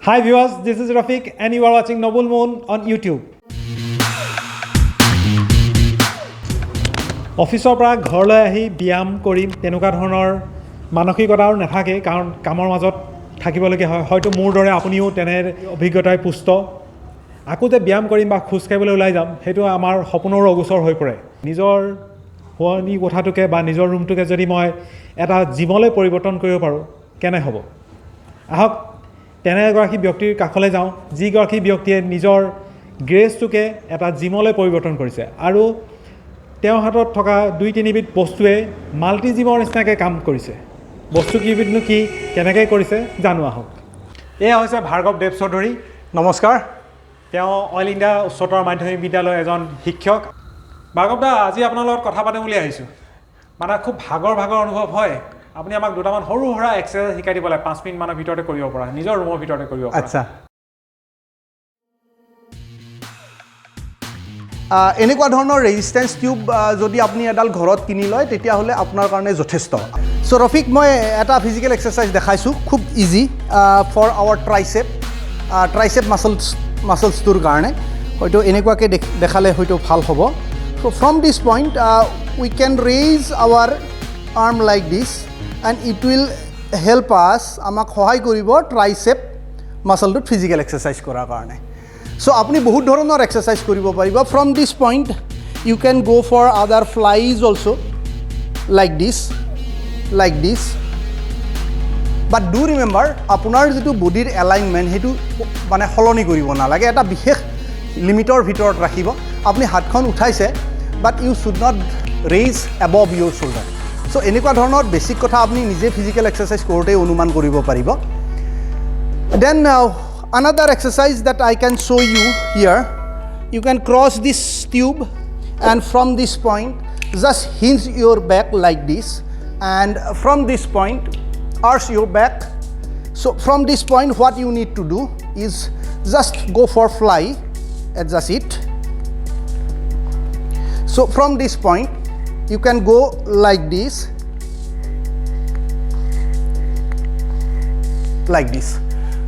Hi viewers, this is Rafiq and you are watching Noble Moon on YouTube. অফিসৰ পৰা ঘৰলৈ আহি ব্যায়াম কৰিম তেনেকুৱা ধৰণৰ মানসিকতাও নাথাকে কাৰণ কামৰ মাজত থাকিবলগীয়া হয় হয়তো মোৰ দৰে আপুনিও তেনে অভিজ্ঞতাই পুষ্ট আকৌ যে ব্যায়াম কৰিম বা খোজ কাঢ়িবলৈ ওলাই যাম সেইটো আমাৰ সপোনৰ অগোচৰ হৈ পৰে নিজৰ হোৱানি কথাটোকে বা নিজৰ ৰুমটোকে যদি মই এটা জিমলৈ পৰিৱৰ্তন কৰিব পাৰোঁ কেনে হ'ব আহক তেনে এগৰাকী ব্যক্তিৰ কাষলৈ যাওঁ যিগৰাকী ব্যক্তিয়ে নিজৰ গ্ৰেছটোকে এটা জিমলৈ পৰিৱৰ্তন কৰিছে আৰু তেওঁ হাতত থকা 2-3 বিধ বস্তুৱে মাল্টি জিমৰ নিচিনাকৈ কাম কৰিছে বস্তু কিবিধনো কি কেনেকৈ কৰিছে জানো আহক এয়া হৈছে ভাৰ্গৱ দেৱ চৌধুৰী নমস্কাৰ তেওঁ অল ইণ্ডিয়া উচ্চতৰ মাধ্যমিক বিদ্যালয়ৰ এজন শিক্ষক ভাৰ্গৱ দা আজি আপোনাৰ লগত কথা পাতিম বুলি আহিছোঁ মানে খুব ভাগৰ অনুভৱ হয় আপুনি আমাক দুটামান সৰু সৰু এক্সাৰসাইজ শিকাই দিব লাগে 5 মিনিটমানৰ ভিতৰতে কৰিব পৰা নিজৰ ৰুমৰ ভিতৰতে কৰিব পৰা আচ্ছা এনেকুৱা ধৰণৰ ৰেজিষ্টেন্স টিউব যদি আপুনি এডাল ঘৰত কিনি লয় তেতিয়াহ'লে আপোনাৰ কাৰণে যথেষ্ট চ' ৰফিক মই এটা ফিজিকেল এক্সাৰসাইজ দেখাইছোঁ খুব ইজি ফৰ আৱাৰ ট্ৰাইচেপ মাছলছটোৰ কাৰণে হয়তো এনেকুৱাকৈ দেখালে হয়তো ভাল হ'ব so' from this point we can raise our arm like this and it will help us আমাক সহায় কৰিব ট্ৰাইচেপ মাছলটোত ফিজিকেল এক্সাৰসাইজ কৰাৰ কাৰণে So, আপনি বহুত ধৰণৰ এক্সাৰসাইজ কৰিব পাৰিব from this point you can go for other flies also like this but do remember আপোনাৰ যেটো বডিৰ এলাইনমেন্ট হেতু মানে হলনি কৰিব না লাগে এটা বিশেষ লিমিটৰ ভিতৰত ৰাখিব আপনি হাতখন উঠাইছে but you should not raise above your shoulder so এনেকুৱা ধৰণৰ বেসিক কথা আপনি নিজে ফিজিক্যাল এক্সাৰসাইজ কৰোতে অনুমান কৰিব পাৰিব then another exercise that I can show you here, you can cross this tube and from this point just hinge your back like this and from this point arch your back. So from this point what you need to do is just go for fly, adjust it. So from this point you can go like this.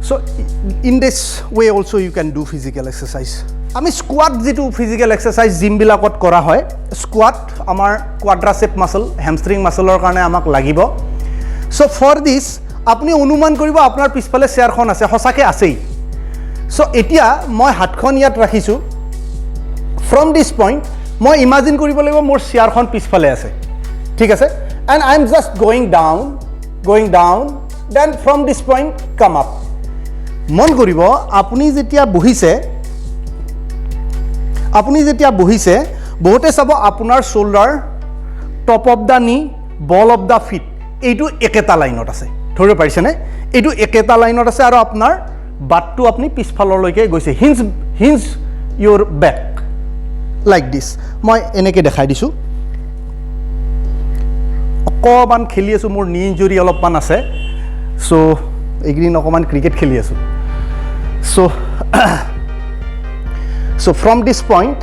So in this way also you can do physical exercise. আমি squat যেটো physical exercise gym বিলাকত কৰা হয় squat আমাৰ কোয়াড্ৰাসেপ muscle হ্যামস্ট্ৰিং মাসলৰ কাৰণে আমাক লাগিব so for this আপুনি অনুমান কৰিব আপোনাৰ পিছফালে চেয়াৰখন আছে হসাকে আছেই সো এতিয়া মই হাতখন ইয়াত ৰাখিছো ফ্ৰম দিস পইণ্ট মই ইমাজিন কৰিব লাগিব মোৰ চেয়াৰখন পিছফালে আছে ঠিক আছে and I am just going down then from this point come up মন কৰিব আপুনি যেতিয়া বহিছে বহুতে চাব আপোনাৰ শোল্ডাৰ টপ অফ দা নি বল অফ দা ফিট এইটো একেটা লাইনত আছে ধৰিব পাৰিছেনে এইটো একেটা লাইনত আছে আৰু আপোনাৰ বাটটো আপুনি পিছফাললৈকে গৈছে hinge your back like this মই এনেকৈ দেখাই দিছোঁ অকণমান খেলি আছোঁ মোৰ নি ইঞ্জুৰি অলপমান আছে চ' এইকেইদিন অকণমান ক্ৰিকেট খেলি আছোঁ so from this point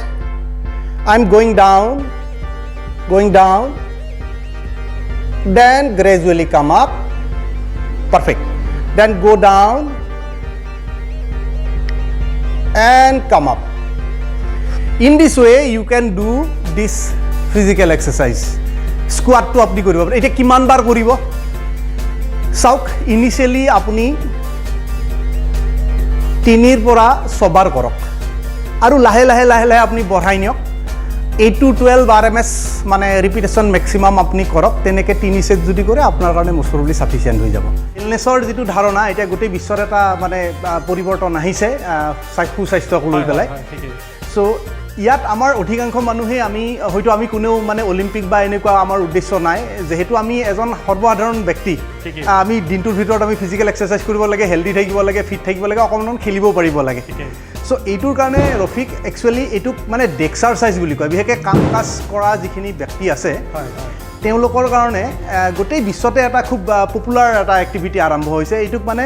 I'm going down then gradually come up perfect then go down and come up in this way you can do this physical exercise squat to apni koribo eta kiman bar koribo চাওক initially আপুনি 3 পৰা 6 বাৰ কৰক আৰু লাহে লাহে আপুনি বঢ়াই নিয়ক 8 to 12 আৰএমএছ মানে ৰিপিটেশন ম্যাক্সিমাম আপুনি কৰক তেনেকৈ 3 সেট যদি কৰে আপোনাৰ কাৰণে মোস্টলি সাফিসিয়েন্ট হৈ যাব ইলনেছৰ যেটো ধাৰণা এটা গোটেই বিশ্বৰ এটা মানে পৰিৱৰ্তন আহিছে স্বাস্থ্যক লৈ পেলাই সো ইয়াত আমাৰ অধিকাংশ মানুহে হয়তো আমি কোনেও মানে অলিম্পিক বা এনেকুৱা আমাৰ উদ্দেশ্য নাই যেহেতু আমি এজন সৰ্বসাধাৰণ ব্যক্তি আমি দিনটোৰ ভিতৰত আমি ফিজিক্যাল এক্সাৰসাইজ কৰিব লাগে হেলদি থাকিব লাগে ফিট থাকিব লাগে অকণমান খেলিব পাৰিব লাগে সো এইটোৰ কাৰণে ৰফিক একচুৱেলি এইটোক মানে ডেক্সাৰসাইজ বুলি কয় বিশেষকৈ কাম কাজ কৰা যিখিনি ব্যক্তি আছে তেওঁলোকৰ কাৰণে গোটেই বিশ্বতে এটা খুব পপুলাৰ এটা এক্টিভিটি আৰম্ভ হৈছে এইটোক মানে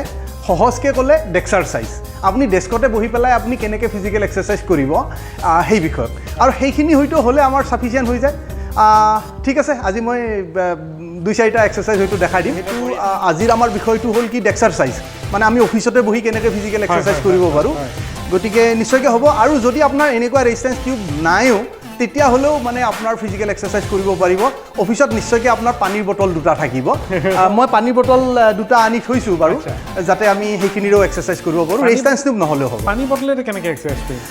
সহজকৈ ক'লে ডেক্সাৰসাইজ আপনি ডেস্কতে বহি পেলাই আপনি কেনেকৈ ফিজিক্যাল এক্সাৰসাইজ কৰিব সেই বিষয়ত আৰু সেইখিনি হয়তো হ'লে আমাৰ সাফিসিয়েন্ট হৈ যায় ঠিক আছে আজি মই 2-4টা এক্সাৰসাইজ হয়তো দেখাই দিম এইটো আজিৰ আমাৰ বিষয়টো হ'ল কি ডেক্সাৰসাইজ মানে আমি অফিচতে বহি কেনেকৈ ফিজিকেল এক্সাৰচাইজ কৰিব পাৰোঁ গতিকে নিশ্চয়কৈ হ'ব আৰু যদি আপোনাৰ এনেকুৱা ৰেজিষ্টেঞ্চ টিউব নাইও তেতিয়াহ'লেও মানে আপোনাৰ ফিজিকেল এক্সাৰচাইজ কৰিব পাৰিব অফিচত নিশ্চয়কৈ আপোনাৰ পানীৰ বটল দুটা থাকিব মই পানীৰ বটল দুটা আনি থৈছোঁ বাৰু যাতে আমি সেইখিনিৰো এক্সাৰচাইজ কৰিব পাৰোঁ ৰেজিষ্টেঞ্চ টিউব নহ'লেও হ'ব পানী বটলেৰে কেনেকৈ এক্সাৰচাইজ কৰিম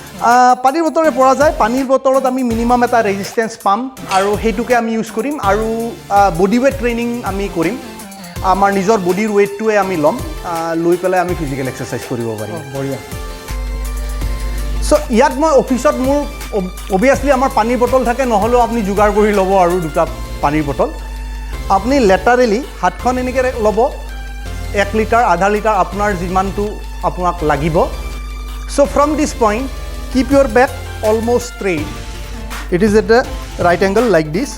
পানীৰ বটলেৰে পৰা যায় পানীৰ বটলত আমি মিনিমাম এটা ৰেজিষ্টেঞ্চ পাম আৰু সেইটোকে আমি ইউজ কৰিম আৰু বডি ৱেইট ট্ৰেইনিং আমি কৰিম আমাৰ নিজৰ বডিৰ ৱেইটটোৱে আমি ল'ম লৈ পেলাই আমি ফিজিকেল এক্সাৰচাইজ কৰিব পাৰিম বঢ়িয়া চ' ইয়াত মই অফিচত মোৰ অভিয়াছলি আমাৰ পানীৰ বটল থাকে নহ'লেও আপুনি যোগাৰ কৰি ল'ব আৰু দুটা পানীৰ বটল আপুনি লেটাৰেলি হাতখন এনেকৈ ল'ব 1 লিটাৰ আধা লিটাৰ আপোনাৰ যিমানটো আপোনাক লাগিব so' from this point keep your back almost straight it is at a right angle like this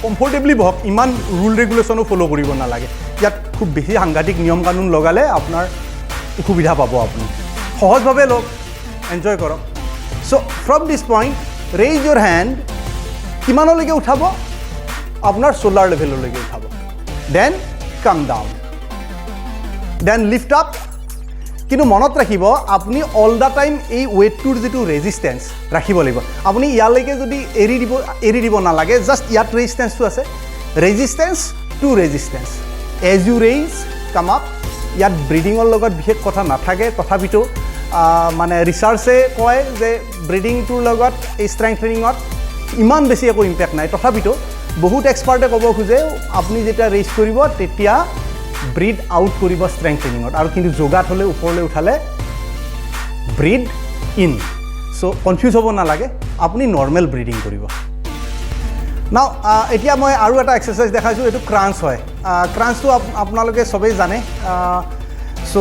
comfortably বহক ইমান ৰুল ৰেগুলেশ্যনো ফ'ল' কৰিব নালাগে ইয়াত খুব বেছি সাংঘাতিক নিয়ম কানুন লগালে আপোনাৰ অসুবিধা পাব আপুনি সহজভাৱে লওক এনজয় কৰক so' from this point raise your hand কিমানলৈকে উঠাব আপোনাৰ চোলাৰ লেভেললৈকে উঠাব দেন কাম ডাউন দেন লিফ্ট আপ কিন্তু মনত ৰাখিব আপুনি অল দ্য টাইম এই ৱেইটটোৰ যিটো ৰেজিষ্টেঞ্চ ৰাখিব লাগিব আপুনি ইয়ালৈকে যদি এৰি দিব নালাগে জাষ্ট ইয়াত ৰেজিষ্টেঞ্চটো আছে resistance to resistance as you raise come up ইয়াত ব্ৰিডিঙৰ লগত বিশেষ কথা নাথাকে তথাপিতো মানে ৰিচাৰ্চে কয় যে ব্ৰিডিংটোৰ লগত এই ষ্ট্ৰেংথ ট্ৰেইনিঙত ইমান বেছি একো ইম্পেক্ট নাই তথাপিতো বহুত এক্সপাৰ্টে ক'ব খোজে আপুনি যেতিয়া ৰেইজ কৰিব তেতিয়া ব্ৰিড আউট কৰিব ষ্ট্ৰেংথ ট্ৰেইনিঙত আৰু কিন্তু যোগাত হ'লে ওপৰলৈ উঠালে ব্ৰিড ইন চ' কনফিউজ হ'ব নালাগে আপুনি নৰ্মেল ব্ৰিডিং কৰিব নাও এতিয়া মই আৰু এটা এক্সাৰচাইজ দেখাইছোঁ এইটো ক্ৰাঞ্চ হয় ক্ৰাঞ্চটো আপোনালোকে চবেই জানে চ'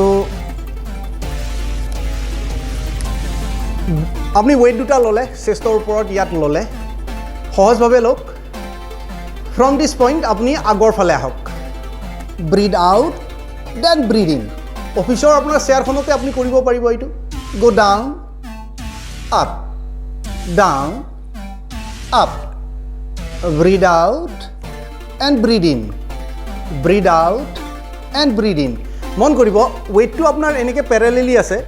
আপুনি ৱেইট দুটা ল'লে চেষ্টৰ ওপৰত ইয়াত ল'লে সহজভাৱে লওক ফ্ৰম দিছ পইণ্ট আপুনি আগৰ ফালে আহক breathe out then breathe in অফিচৰ আপোনাৰ চেয়াৰখনতে আপুনি কৰিব পাৰিব এইটো go' down up breathe out and breathe in breathe out and breathe in মন কৰিব ৱেইটটো আপোনাৰ এনেকৈ পেৰেলেলি আছে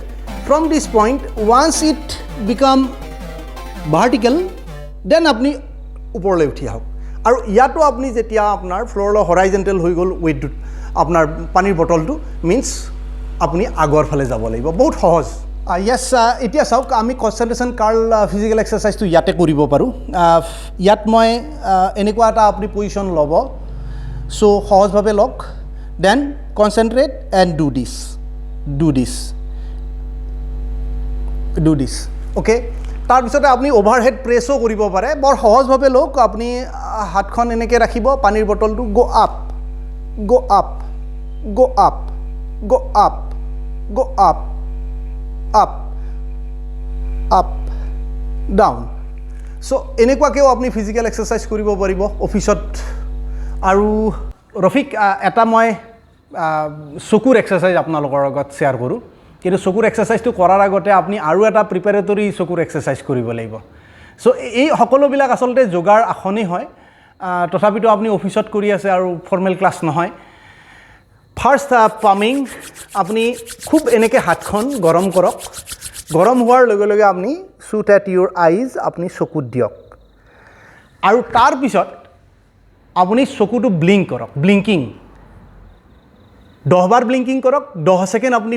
from this point once it become vertical then আপুনি ওপৰলৈ উঠি আহক আৰু ইয়াতো আপুনি যেতিয়া আপোনাৰ ফ্ল'ৰলৈ হৰাইজেণ্টেল হৈ গ'ল ৱেইটটোত আপোনাৰ পানীৰ বটলটো মিনছ আপুনি আগৰ ফালে যাব লাগিব বহুত সহজ য়েছ এতিয়া চাওক আমি কনচেণ্ট্ৰেশ্যন কাৰ্ল ফিজিকেল এক্সাৰচাইজটো ইয়াতে কৰিব পাৰোঁ ইয়াত মই এনেকুৱা এটা আপুনি পজিশ্যন ল'ব চ' সহজভাৱে লওক then concentrate and do this okay তাৰপিছতে আপুনি অভাৰহেড প্ৰেছো কৰিব পাৰে বৰ সহজভাৱে লওক আপুনি হাতখন এনেকৈ ৰাখিব পানীৰ বটলটো গ' আপ ডাউন চ' এনেকুৱাকৈও আপুনি ফিজিকেল এক্সাৰচাইজ কৰিব পাৰিব অফিচত আৰু ৰফিক এটা মই চকুৰ এক্সাৰচাইজ আপোনালোকৰ লগত শ্বেয়াৰ কৰোঁ কিন্তু চকুৰ এক্সাৰচাইজটো কৰাৰ আগতে আপুনি আৰু এটা প্ৰিপেৰেটৰী চকুৰ এক্সাৰচাইজ কৰিব লাগিব চ' এই সকলোবিলাক আচলতে যোগাৰ আসনেই হয় তথাপিতো আপুনি অফিচত কৰি আছে আৰু ফৰ্মেল ক্লাছ নহয় ফাৰ্ষ্ট পামিং আপুনি খুব এনেকৈ হাতখন গৰম কৰক গৰম হোৱাৰ লগে লগে আপুনি শ্বুট এট ইউৰ আইজ আপুনি চকুত দিয়ক আৰু তাৰপিছত আপুনি চকুটো ব্লিংক কৰক ব্লিংকিং 10 বাৰ ব্লিংকিং কৰক 10 ছেকেণ্ড আপুনি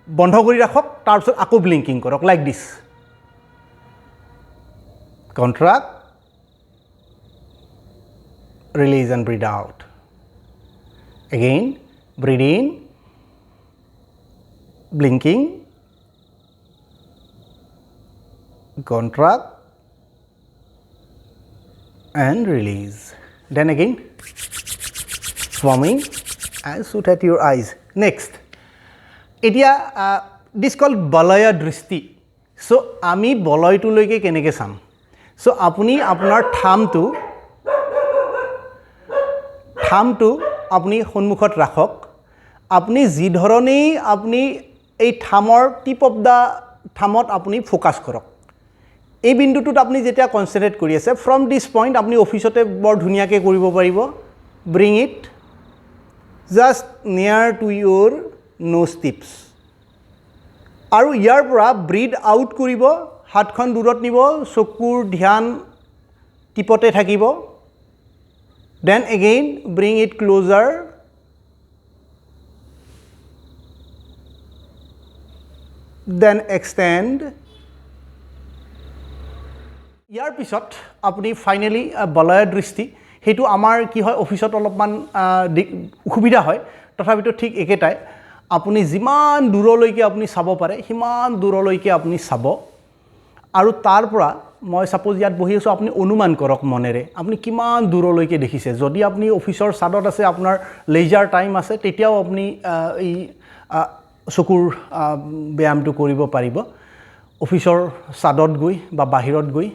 বন্ধ কৰি ৰাখক তাৰপিছত আকৌ ব্লিংকিং কৰক like this contract release and breed out again breed in blinking contract and release then again swarming and shoot at your eyes next এতিয়া this called balaya drishti so আমি বলয়টোলৈকে কেনেকৈ চাম so আপুনি আপোনাৰ থামটো আপুনি সন্মুখত ৰাখক আপুনি যি ধৰণেই আপুনি এই থামৰ টিপ অফ দা থামত আপুনি ফ'কাছ কৰক এই বিন্দুটোত আপুনি যেতিয়া কনচেন্ট্ৰেট কৰি আছে ফ্ৰম দিছ পইণ্ট আপুনি অফিচতে বৰ ধুনীয়াকৈ কৰিব পাৰিব ব্ৰিং ইট জাষ্ট নিয়াৰ টু ইউৰ নোজ টিপছ আৰু ইয়াৰ পৰা ব্ৰিড আউট কৰিব হাতখন দূৰত নিব চকুৰ ধ্যান টিপতে থাকিব then again bring it closer then extend ইয়াৰ পিছত আপুনি ফাইনেলি বলয় দৃষ্টি সেইটো আমাৰ কি হয় অফিচত অলপমান অসুবিধা হয় তথাপিতো ঠিক একেটাই আপুনি যিমান দূৰলৈকে আপুনি চাব পাৰে সিমান দূৰলৈকে আপুনি চাব আৰু তাৰ পৰা মই সাপোজ ইয়াত বহি আছো আপুনি অনুমান কৰক মনেৰে আপুনি কিমান দূৰলৈকে দেখিছে যদি আপুনি অফিচৰ ছাদত আছে আপোনাৰ লেজাৰ টাইম আছে তেতিয়াও আপুনি এই চকুৰ ব্যায়ামটো কৰিব পাৰিব অফিচৰ ছাদত গৈ বা বাহিৰত গৈ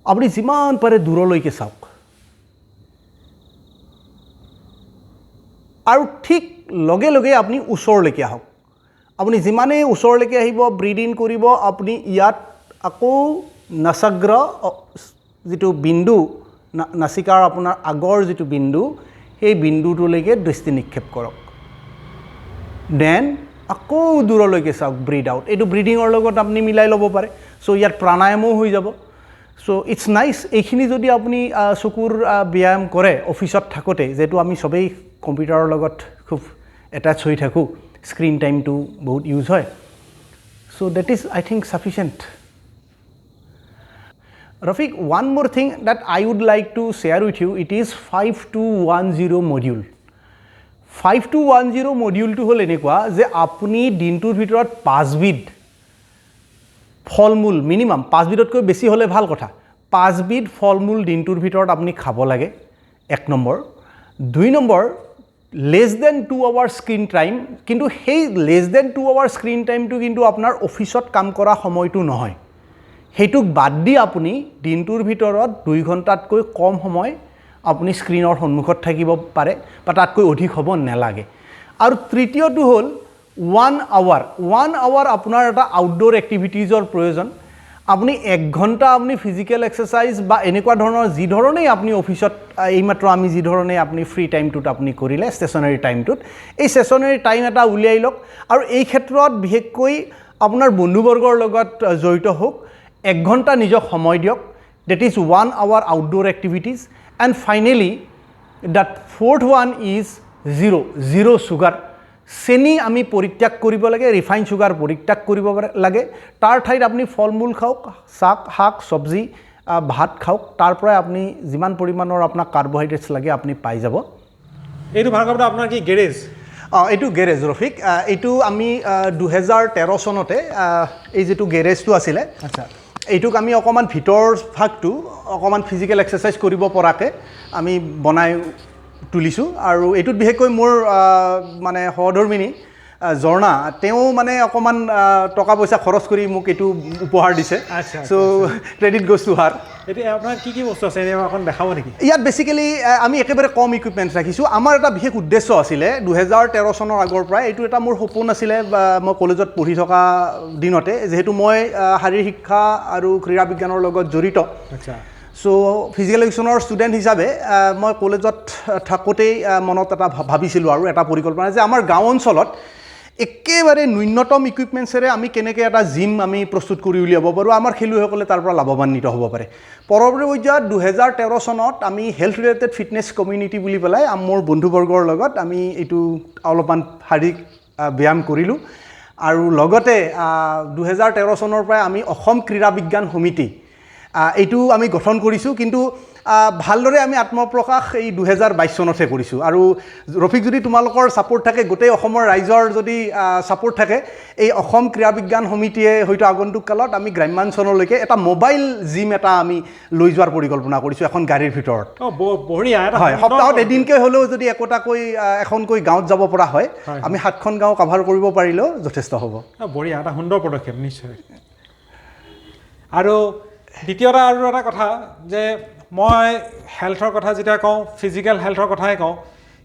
আপুনি যিমান পাৰে দূৰলৈকে চাওক আৰু ঠিক লগে লগে আপুনি ওচৰলৈকে আহক আপুনি যিমানেই ওচৰলৈকে আহিব ব্ৰিড ইন কৰিব আপুনি ইয়াত আকৌ নাসাগ্ৰ যিটো বিন্দু নাসিকাৰ আপোনাৰ আগৰ যিটো বিন্দু সেই বিন্দুটোলৈকে দৃষ্টি নিক্ষেপ কৰক দেন আকৌ দূৰলৈকে চাওক ব্ৰিড আউট এইটো ব্ৰিডিঙৰ লগত আপুনি মিলাই ল'ব পাৰে চ' ইয়াত প্ৰাণায়ামো হৈ যাব চ' ইটছ নাইচ এইখিনি যদি আপুনি চকুৰ ব্যায়াম কৰে অফিচত থাকোঁতে যিহেতু আমি সবেই কম্পিউটাৰৰ লগত খুব এটাচ হৈ থাকোঁ স্ক্ৰীন টাইমটো বহুত ইউজ হয় so' that is I think sufficient Rafiq, one more thing that I would like to share with you, it is 5210 module. 5210 module to hol enekwa je apuni dintur bhitorot 5 bid ফলমূল minimum 5 বিডতকৈ বেছি হলে ভাল কথা 5 bead ফলমূল দিনটোৰ ভিতৰত আপুনি খাব লাগে এক নম্বৰ দুই নম্বৰ less than 2 hour screen time কিন্তু সেই লেস দেন 2 আৱাৰ স্ক্ৰীন টাইমটো কিন্তু আপোনাৰ অফিচত কাম কৰা সময়টো নহয় হেতুক বাদ দি আপুনি দিনটোৰ ভিতৰত 2 ঘণ্টাতকৈ কম সময় আপুনি স্ক্ৰীনৰ সন্মুখত থাকিব পাৰে বা তাতকৈ অধিক হ'ব নালাগে আৰু তৃতীয়টো হ'ল 1 আৱাৰ আপোনাৰ এটা আউটডোৰ এক্টিভিটিজৰ প্ৰয়োজন আপুনি 1 ঘণ্টা আপুনি ফিজিক্যাল এক্সাৰসাইজ বা এনেকুৱা ধৰণৰ যি ধৰণে আপুনি অফিচত এইমাত্ৰ আমি যি ধৰণে আপুনি ফ্ৰী টাইমটোত আপুনি কৰিলে ষ্টেচনাৰী টাইমটোত এই ষ্টেচনাৰী টাইম এটা উলিয়াই লওক আৰু এই ক্ষেত্ৰত বিশেষকৈ আপোনাৰ বন্ধুবৰ্গৰ লগত জড়িত হোক 1 ঘণ্টা নিজক সময় দিয়ক that is 1 hour outdoor activities and finally that fourth one is zero sugar চেনি আমি পৰিত্যাগ কৰিব লাগে ৰিফাইন সুগাৰ পৰিত্যাগ কৰিব লাগে তাৰ ঠাইত আপুনি ফলমূল খাওক শাক সবজি ভাত খাওক তাৰ পৰা আপুনি যিমান পৰিমাণৰ আপোনাক কাৰ্বোহাইড্ৰেটছ লাগে আপুনি পাই যাব এইটো ভাগৱত আপোনাৰ কি গেৰেজ এইটো গেৰেজ ৰফিক এইটো আমি 2013 চনতে এই যেটো গেৰেজটো আছিলে আচ্ছা এইটোক আমি অকমান ভিতৰ ভাগটো অকমান ফিজিক্যাল এক্সাৰসাইজ কৰিব পৰাকে আমি বনাই তুলিছো আৰু এটুত বিশেষকৈ মোৰ মানে সহধৰ্মিনী জৰ্ণা তেও মানে অকমান টকা পইচা খৰচ কৰি মোক এটু উপহাৰ দিছে সো ক্ৰেডিট গোজ টু হাৰ এটি আপোনাৰ কি বস্তু আছে এনে এখন দেখাব নেকি ইয়াত বেসিক্যালি আমি একেবাৰে কম ইকুইপমেন্ট ৰাখিছো আমাৰ এটা বিশেষ উদ্দেশ্য আছিলে 2013 চনৰ আগৰ পৰা এটু এটা মোৰ সপোন আছিলে মই কলেজত পঢ়ি থকা দিনতে যেহেতু মই শাৰীৰিক শিক্ষা আৰু ক্ৰীড়া বিজ্ঞানৰ লগত জড়িত আচ্ছা সো ফিজিক্যাল এডুকেশনৰ ষ্টুডেন্ট হিচাপে মই কলেজত থাকোতেই মনত এটা ভাবিছিলো আৰু এটা পৰিকল্পনা যে আমাৰ গাঁও অঞ্চলত একেবাৰে ন্যূনতম ইকুইপমেন্টছৰে আমি কেনেকৈ এটা জিম আমি প্ৰস্তুত কৰি উলিয়াব পাৰো আমাৰ খেলুৱৈসকলে তাৰ পৰা লাভৱান্বিত হ'ব পাৰে পৰৱৰ্তী পৰ্যায়ত 2013 চনত আমি হেলথ ৰিলেটেড ফিটনেছ কমিউনিটি বুলি পেলাই মোৰ বন্ধুবৰ্গৰ লগত আমি এইটো অলপমান শাৰীৰিক ব্যায়াম কৰিলো আৰু লগতে 2013 চনৰ পৰা আমি অসম ক্ৰীড়া বিজ্ঞান সমিতি এইটো আমি গঠন কৰিছো কিন্তু ভালদৰে আমি আত্মপ্ৰকাশ এই 2022 চনতে কৰিছো আৰু ৰফিক যদি তোমালোকৰ সাপোৰ্ট থাকে গোটেই অসমৰ ৰাইজৰ যদি সাপোৰ্ট থাকে এই অসম ক্ৰীড়া বিজ্ঞান সমিতিয়ে হয়তো আগন্তুক কালত আমি গ্ৰাম্যাঞ্চললৈকে এটা মোবাইল জিম এটা আমি লৈ যোৱাৰ পৰিকল্পনা কৰিছো এখন গাড়ীৰ ভিতৰত বঢ়িয়া এটা হয় সপ্তাহত এদিনকে হলেও যদি একোটাকৈ এখনকৈ গাঁৱত যাব পৰা হয় আমি 7খন গাঁও কভাৰ কৰিব পাৰিলেও যথেষ্ট হ'ব বঢ়িয়া এটা সুন্দৰ পদক্ষেপ নিশ্চয় আৰু দ্বিতীয়টা আৰু এটা কথা যে মই হেলথৰ কথা যেতিয়া কওঁ ফিজিক্যাল হেলথৰ কথাই কওঁ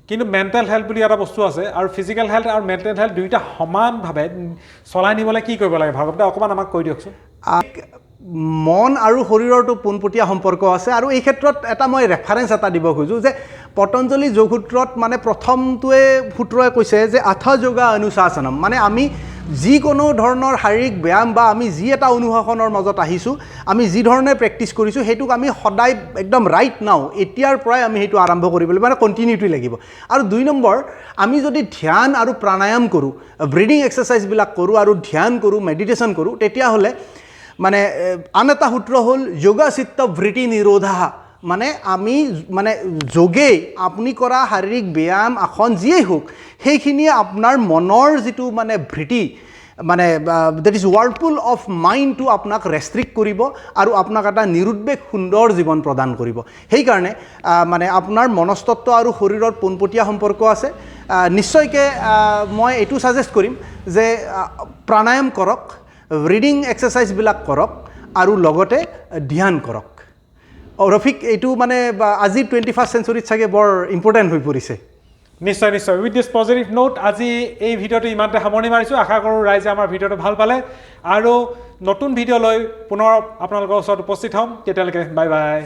কিন্তু মেণ্টেল হেলথ বুলি এটা বস্তু আছে আৰু ফিজিক্যাল হেলথ আৰু মেণ্টেল হেলথ দুইটা সমানভাৱে চলাই নিবলৈ কি কৰিব লাগে ভাগৱতে অকণমান আমাক কৈ দিয়কচোন মন আৰু শৰীৰৰটো পোনপটীয়া সম্পৰ্ক আছে আৰু এই ক্ষেত্ৰত এটা মই ৰেফাৰেন্স এটা দিব খোজো যে পতঞ্জলি যোগসূত্ৰত মানে প্ৰথমটোৱে সূত্ৰই কৈছে যে আথ যোগা অনুশাসনম, মানে আমি যিকোনো ধৰণৰ শাৰীৰিক ব্যায়াম বা আমি যি এটা অনুশাসনৰ মাজত আহিছোঁ, আমি যি ধৰণে প্ৰেক্টিছ কৰিছোঁ সেইটোক আমি সদায় একদম ৰাইট নাও এতিয়াৰ পৰাই আমি সেইটো আৰম্ভ কৰিব লাগিব, মানে কণ্টিনিউটি লাগিব। আৰু 2 নম্বৰ, আমি যদি ধ্যান আৰু প্ৰাণায়াম কৰোঁ, ব্ৰিডিং এক্সাৰচাইজবিলাক কৰোঁ আৰু ধ্যান কৰোঁ, মেডিটেশ্যন কৰোঁ, তেতিয়াহ'লে মানে আন এটা সূত্ৰ হ'ল যোগা চিত্ত বৃত্তি নিৰোধা, মানে আমি মানে যোগে আপুনি কৰা শাৰীৰিক ব্যায়াম আসন যিয়েই হোক সেইখিনিয়ে আপোনাৰ মনৰ যিটো মানে বৃত্তি মানে দেট ইজ ৱাৰ্লপুল অফ মাইণ্ডটো আপোনাক ৰেষ্ট্ৰিক্ট কৰিব আৰু আপোনাক এটা নিৰুদ্বেগ সুন্দৰ জীৱন প্ৰদান কৰিব। সেইকাৰণে মানে আপোনাৰ মনস্তত্ব আৰু শৰীৰৰ পোনপটীয়া সম্পৰ্ক আছে। নিশ্চয়কৈ মই এইটো ছাজেষ্ট কৰিম যে প্ৰাণায়াম কৰক, ব্ৰিডিং এক্সাৰচাইজবিলাক কৰক আৰু লগতে ধ্যান কৰক। ৰফিক, এইটো মানে আজি 21st চেঞ্চুৰীত চাগে বৰ ইম্পৰ্টেণ্ট হৈ পৰিছে। নিশ্চয় নিশ্চয়। উইথ দিছ পজিটিভ নোট আজি এই ভিডিঅ'টো ইমানতে সামৰণি মাৰিছোঁ। আশা কৰোঁ ৰাইজে আমাৰ ভিডিঅ'টো ভাল পালে আৰু নতুন ভিডিঅ' লৈ পুনৰ আপোনালোকৰ ওচৰত উপস্থিত হ'ম। তেতিয়ালৈকে বাই বাই।